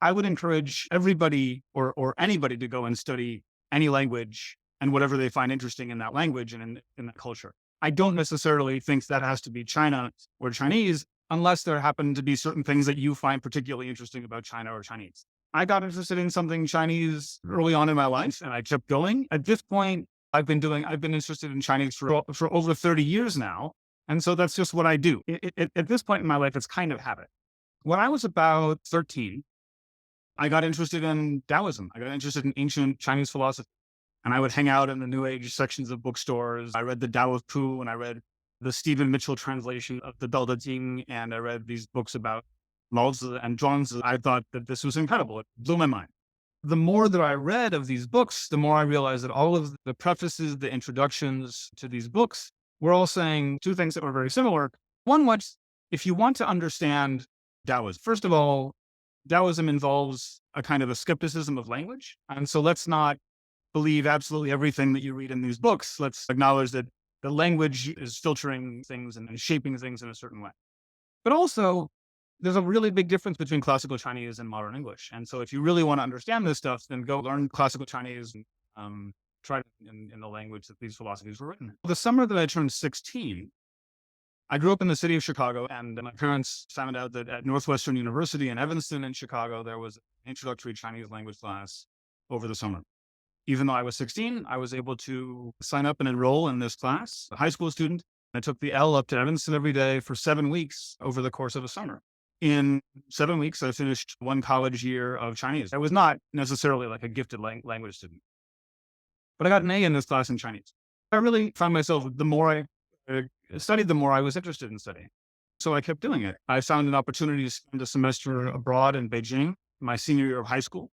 I would encourage everybody or anybody to go and study any language and whatever they find interesting in that language and in that culture. I don't necessarily think that has to be China or Chinese unless there happen to be certain things that you find particularly interesting about China or Chinese. I got interested in something Chinese early on in my life and I kept going. At this point, I've been interested in Chinese for over 30 years now. And so that's just what I do. At this point in my life, it's kind of habit. When I was about 13, I got interested in Taoism. I got interested in ancient Chinese philosophy. And I would hang out in the New Age sections of bookstores. I read the Tao of Pu and I read the Stephen Mitchell translation of the Dao De Jing. And I read these books about Lao Tzu and Zhuangzi. I thought that this was incredible. It blew my mind. The more that I read of these books, the more I realized that all of the prefaces, the introductions to these books were all saying two things that were very similar. One was, if you want to understand Taoism, first of all, Taoism involves a kind of a skepticism of language. And so let's not believe absolutely everything that you read in these books. Let's acknowledge that the language is filtering things and shaping things in a certain way. But also, there's a really big difference between classical Chinese and modern English. And so if you really want to understand this stuff, then go learn classical Chinese and try it in the language that these philosophies were written. The summer that I turned 16, I grew up in the city of Chicago, and my parents found out that at Northwestern University in Evanston in Chicago, there was an introductory Chinese language class over the summer. Even though I was 16, I was able to sign up and enroll in this class, a high school student. I took the L up to Evanston every day for 7 weeks over the course of a summer. In 7 weeks, I finished one college year of Chinese. I was not necessarily like a gifted language student, but I got an A in this class in Chinese. I really found myself, the more I studied, the more I was interested in studying. So I kept doing it. I found an opportunity to spend a semester abroad in Beijing, my senior year of high school.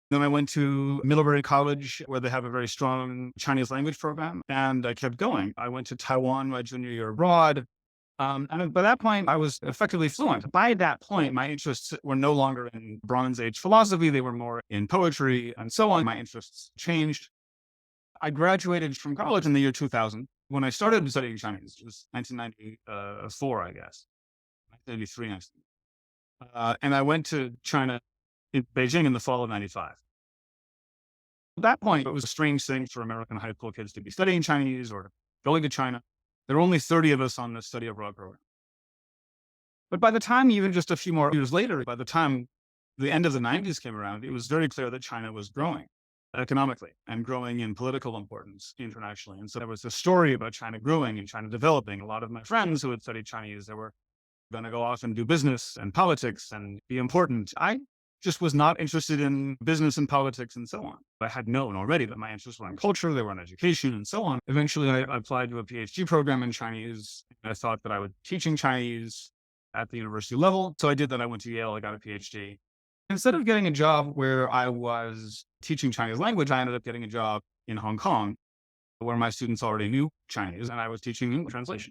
Then I went to Middlebury College, where they have a very strong Chinese language program, and I kept going. I went to Taiwan my junior year abroad. And by that point, I was effectively fluent. By that point, my interests were no longer in Bronze Age philosophy. They were more in poetry and so on. My interests changed. I graduated from college in the year 2000. When I started studying Chinese, it was 1994, I guess, 1993, actually. And I went to China, in Beijing, in the fall of 95. At that point, it was a strange thing for American high school kids to be studying Chinese or going to China. There were only 30 of us on the study abroad program. But by the time, even just a few more years later, by the time the end of the 90s came around, it was very clear that China was growing economically and growing in political importance internationally. And so there was a story about China growing and China developing. A lot of my friends who had studied Chinese, they were going to go off and do business and politics and be important. I just was not interested in business and politics and so on. I had known already that my interests were in culture, they were in education and so on. Eventually, I applied to a PhD program in Chinese. I thought that I would teaching Chinese at the university level. So I did that. I went to Yale, I got a PhD. Instead of getting a job where I was teaching Chinese language, I ended up getting a job in Hong Kong, where my students already knew Chinese, and I was teaching English translation.